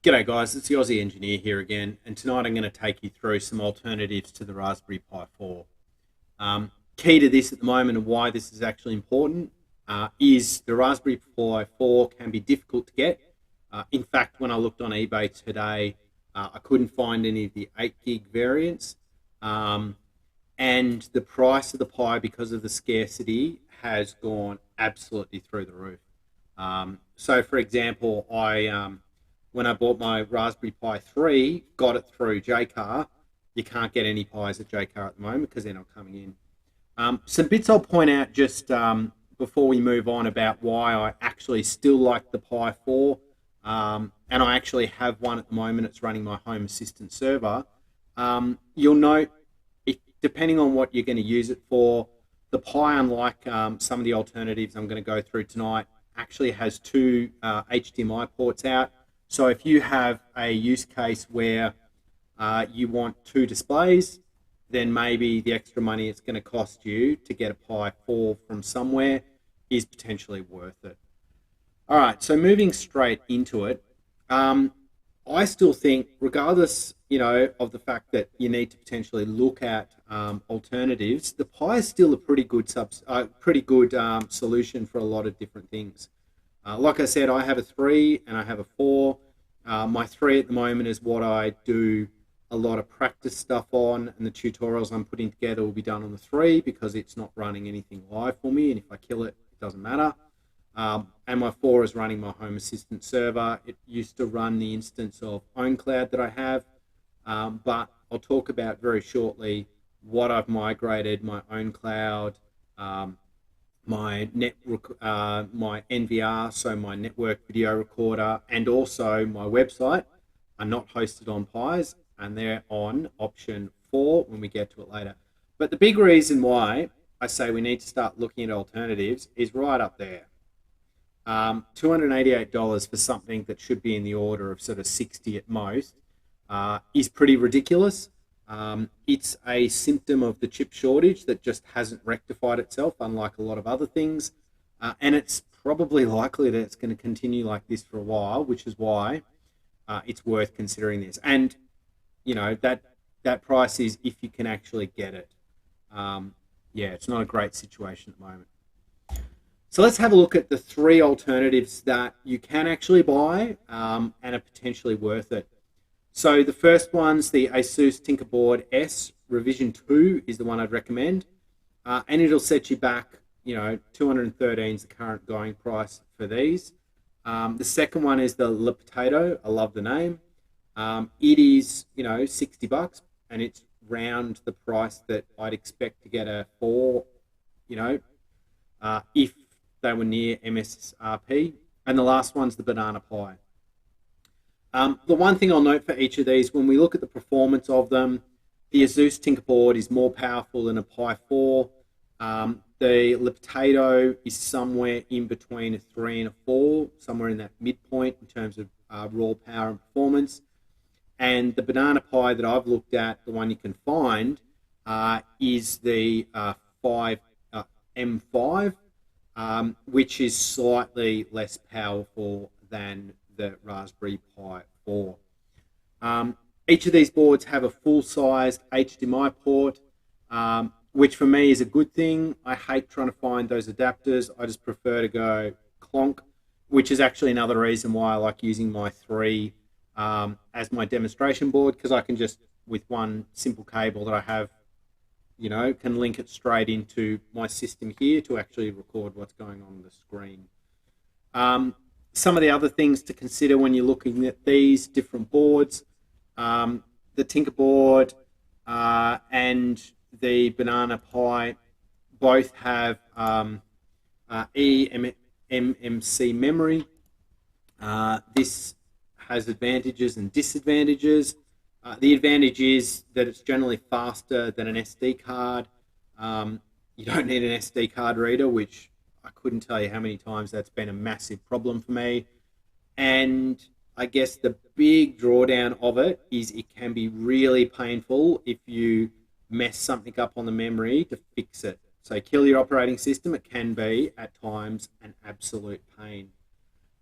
G'day guys, it's the Aussie Engineer here again, and tonight I'm going to take you through some alternatives to the Raspberry Pi 4. Key to this at the moment and why this is actually important is the Raspberry Pi 4 can be difficult to get. In fact, when I looked on eBay today, I couldn't find any of the 8 gig variants, um, and the price of the Pi, because of the scarcity, has gone absolutely through the roof. So, for example, when I bought my Raspberry Pi 3, got it through JCar. You can't get any Pis at JCar at the moment because they're not coming in. Some bits I'll point out just before we move on about why I actually still like the Pi 4. And I actually have one at the moment. It's running my Home Assistant server. You'll note, depending on what you're going to use it for, the Pi, unlike some of the alternatives I'm going to go through tonight, actually has two HDMI ports out. So if you have a use case where you want two displays, then maybe the extra money it's going to cost you to get a Pi 4 from somewhere is potentially worth it. All right, so moving straight into it, I still think, regardless, of the fact that you need to potentially look at alternatives, the Pi is still a pretty good solution for a lot of different things. Like I said, I have a 3 and I have a 4. My 3 at the moment is what I do a lot of practice stuff on, and the tutorials I'm putting together will be done on the 3 because it's not running anything live for me, and if I kill it, it doesn't matter. And my 4 is running my Home Assistant server. It used to run the instance of OwnCloud that I have, but I'll talk about very shortly what I've migrated my OwnCloud, my NVR, so my network video recorder, and also my website are not hosted on Pis, and they're on option 4 when we get to it later. But the big reason why I say we need to start looking at alternatives is right up there. $288 for something that should be in the order of sort of 60 at most is pretty ridiculous. It's a symptom of the chip shortage that just hasn't rectified itself, unlike a lot of other things. And it's probably likely that it's going to continue like this for a while, which is why it's worth considering this. And, that price is if you can actually get it. Yeah, it's not a great situation at the moment. So let's have a look at the 3 alternatives that you can actually buy and are potentially worth it. So the first one's the Asus Tinkerboard S Revision 2 is the one I'd recommend. And it'll set you back, 213 is the current going price for these. The second one is the Le Potato. I love the name. It is, $60, and it's round the price that I'd expect to get a 4, if they were near MSRP. And the last one's the Banana Pi. The one thing I'll note for each of these, when we look at the performance of them, the Asus Tinkerboard is more powerful than a Pi 4. The Le Potato is somewhere in between a 3 and a 4, somewhere in that midpoint in terms of raw power and performance. And the Banana Pi that I've looked at, the one you can find, is the M5, which is slightly less powerful than the Raspberry Pi 4. Each of these boards have a full-sized HDMI port, which for me is a good thing. I hate trying to find those adapters. I just prefer to go clonk, which is actually another reason why I like using my 3 as my demonstration board, because I can just, with one simple cable that I have, can link it straight into my system here to actually record what's going on the screen. Some of the other things to consider when you're looking at these different boards, the Tinkerboard and the Banana Pi both have eMMC memory. This has advantages and disadvantages. The advantage is that it's generally faster than an SD card. You don't need an SD card reader, which I couldn't tell you how many times that's been a massive problem for me. And I guess the big drawdown of it is it can be really painful if you mess something up on the memory to fix it. So kill your operating system, it can be, at times, an absolute pain.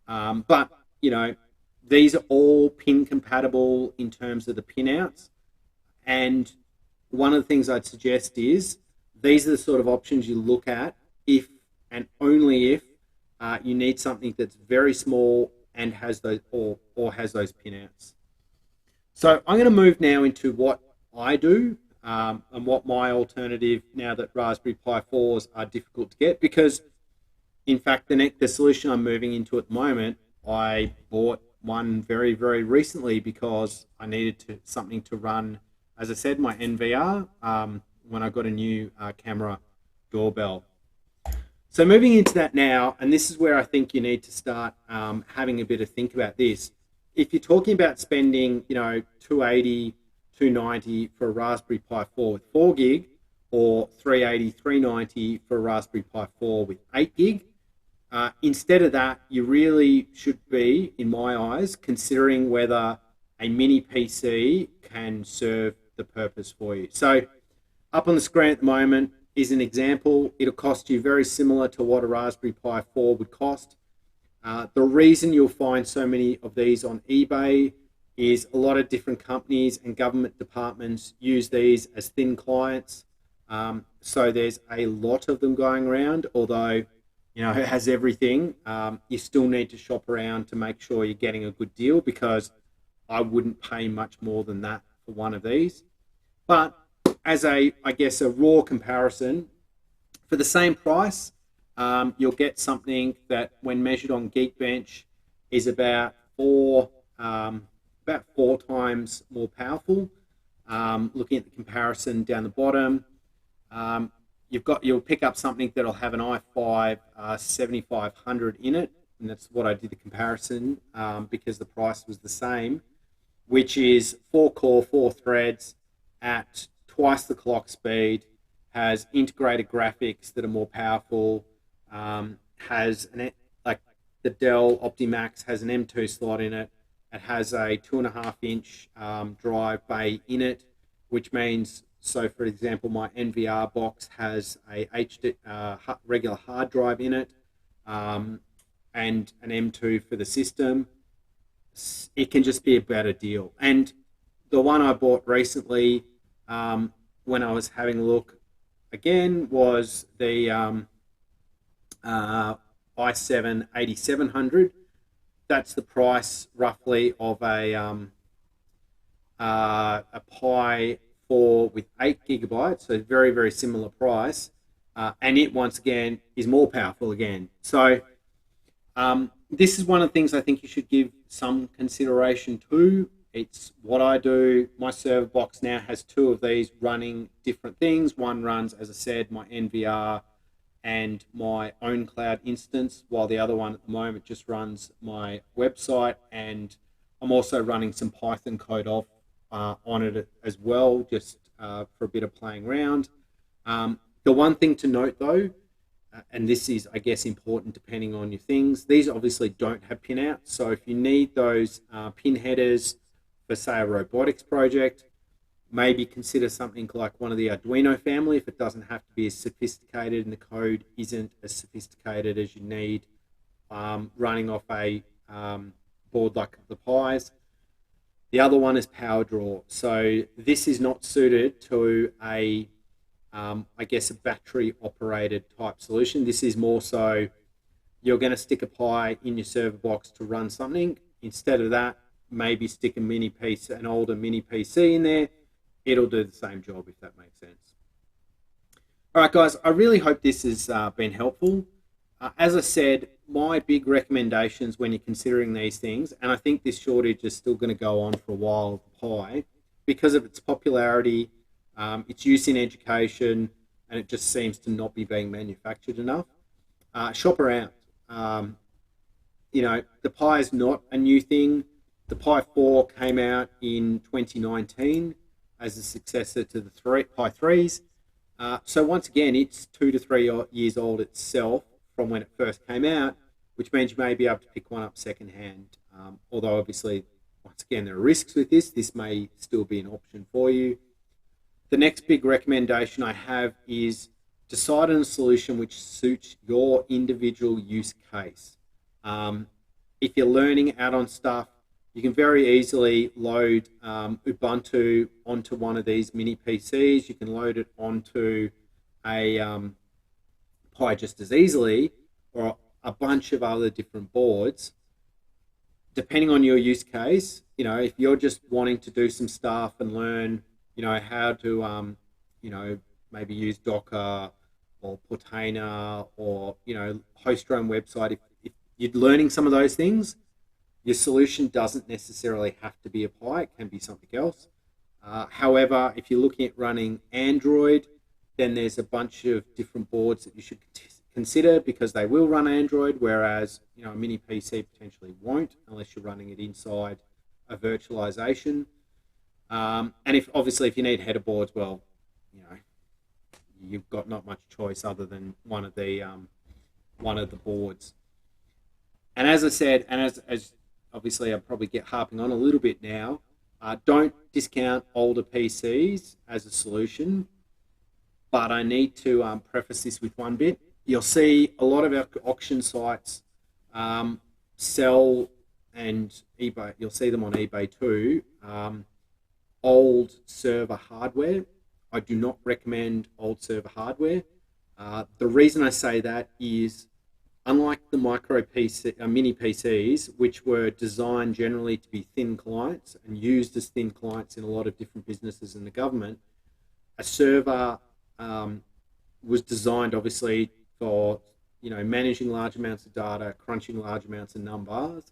But, these are all pin compatible in terms of the pinouts. And one of the things I'd suggest is these are the sort of options you look at if and only if you need something that's very small and has those or has those pinouts. So I'm going to move now into what I do and what my alternative now that Raspberry Pi 4s are difficult to get, because in fact the solution I'm moving into at the moment, I bought one very, very recently because I needed something to run, as I said, my NVR when I got a new camera doorbell. So moving into that now, and this is where I think you need to start having a bit of think about this. If you're talking about spending, 280, 290 for a Raspberry Pi 4 with 4 gig, or 380, 390 for a Raspberry Pi 4 with 8 gig, instead of that, you really should be, in my eyes, considering whether a mini PC can serve the purpose for you. So up on the screen at the moment is an example. It'll cost you very similar to what a Raspberry Pi 4 would cost. The reason you'll find so many of these on eBay is a lot of different companies and government departments use these as thin clients. So there's a lot of them going around, although it has everything. You still need to shop around to make sure you're getting a good deal, because I wouldn't pay much more than that for one of these. But as I guess a raw comparison, for the same price, you'll get something that, when measured on Geekbench, is about four times more powerful. Looking at the comparison down the bottom, you'll pick up something that'll have an i5 7500 in it, and that's what I did the comparison because the price was the same, which is 4-core, 4 threads at twice the clock speed, has integrated graphics that are more powerful, has like the Dell Optimax has an M2 slot in it. It has a 2.5-inch drive bay in it, which means, so for example, my NVR box has a regular hard drive in it, and an M2 for the system. It can just be a better deal. And the one I bought recently, when I was having a look again, was the i7 8700. That's the price roughly of a Pi 4 with 8 gigabytes, so very, very similar price, and it once again is more powerful again. So this is one of the things I think you should give some consideration to. It's what I do. My server box now has 2 of these running different things. One runs, as I said, my NVR and my own cloud instance, while the other one at the moment just runs my website, and I'm also running some Python code off on it as well, just for a bit of playing around. The one thing to note though, and this is, I guess, important depending on your things, these obviously don't have pinouts. So if you need those pin headers for, say, a robotics project, maybe consider something like one of the Arduino family if it doesn't have to be as sophisticated and the code isn't as sophisticated as you need running off a board like the Pis. The other one is PowerDraw. So this is not suited to a, I guess, a battery operated type solution. This is more so you're going to stick a Pi in your server box to run something. Instead of that, maybe stick a mini PC, an older mini PC in there. It'll do the same job, if that makes sense. All right, guys, I really hope this has been helpful. As I said, my big recommendations when you're considering these things, and I think this shortage is still going to go on for a while, the Pi, because of its popularity, its use in education, and it just seems to not be being manufactured enough. Shop around. The Pi is not a new thing. The Pi 4 came out in 2019 as a successor to the Pi 3s. So once again, it's 2 to 3 years old itself from when it first came out, which means you may be able to pick one up secondhand. Although obviously, once again, there are risks with this. This may still be an option for you. The next big recommendation I have is decide on a solution which suits your individual use case. If you're learning out on stuff, you can very easily load Ubuntu onto one of these mini PCs. You can load it onto a Pi just as easily, or a bunch of other different boards. Depending on your use case, if you're just wanting to do some stuff and learn, how to, maybe use Docker or Portainer or, host your own website. If you're learning some of those things, your solution doesn't necessarily have to be a Pi. It can be something else. However, if you're looking at running Android, then there's a bunch of different boards that you should consider, because they will run Android, whereas a mini PC potentially won't unless you're running it inside a virtualization. And if you need header boards, well, you've got not much choice other than one of the boards. And as I said, and as obviously I'll probably get harping on a little bit now, don't discount older PCs as a solution. But I need to preface this with one bit. You'll see a lot of our auction sites sell, and eBay, you'll see them on eBay too, old server hardware. I do not recommend old server hardware. The reason I say that is, unlike the mini PCs, which were designed generally to be thin clients and used as thin clients in a lot of different businesses and the government, a server was designed obviously for managing large amounts of data, crunching large amounts of numbers,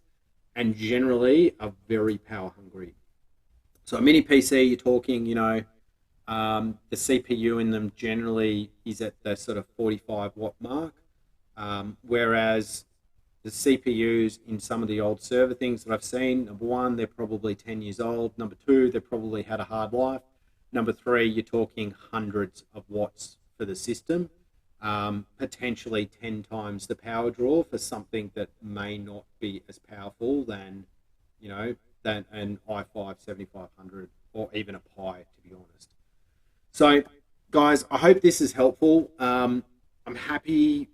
and generally are very power hungry. So a mini PC, you're talking, the CPU in them generally is at the sort of 45 watt mark, whereas the CPUs in some of the old server things that I've seen, number one, they're probably 10 years old. Number two, they probably had a hard life. Number three, you're talking hundreds of watts for the system, potentially 10 times the power draw for something that may not be as powerful than an i5 7500 or even a Pi, to be honest. So, guys, I hope this is helpful. I'm happy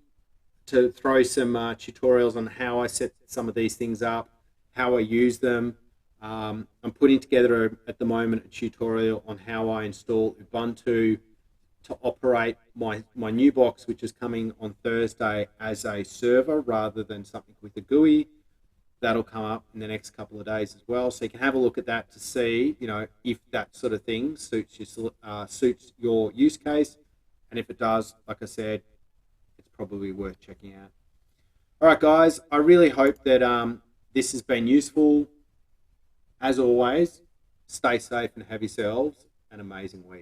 to throw some tutorials on how I set some of these things up, how I use them. I'm putting together at the moment a tutorial on how I install Ubuntu to operate my new box, which is coming on Thursday, as a server rather than something with a GUI. That'll come up in the next couple of days as well, so you can have a look at that to see, if that sort of thing suits your use case, and if it does, like I said, it's probably worth checking out. All right, guys, I really hope that this has been useful. As always, stay safe and have yourselves an amazing week.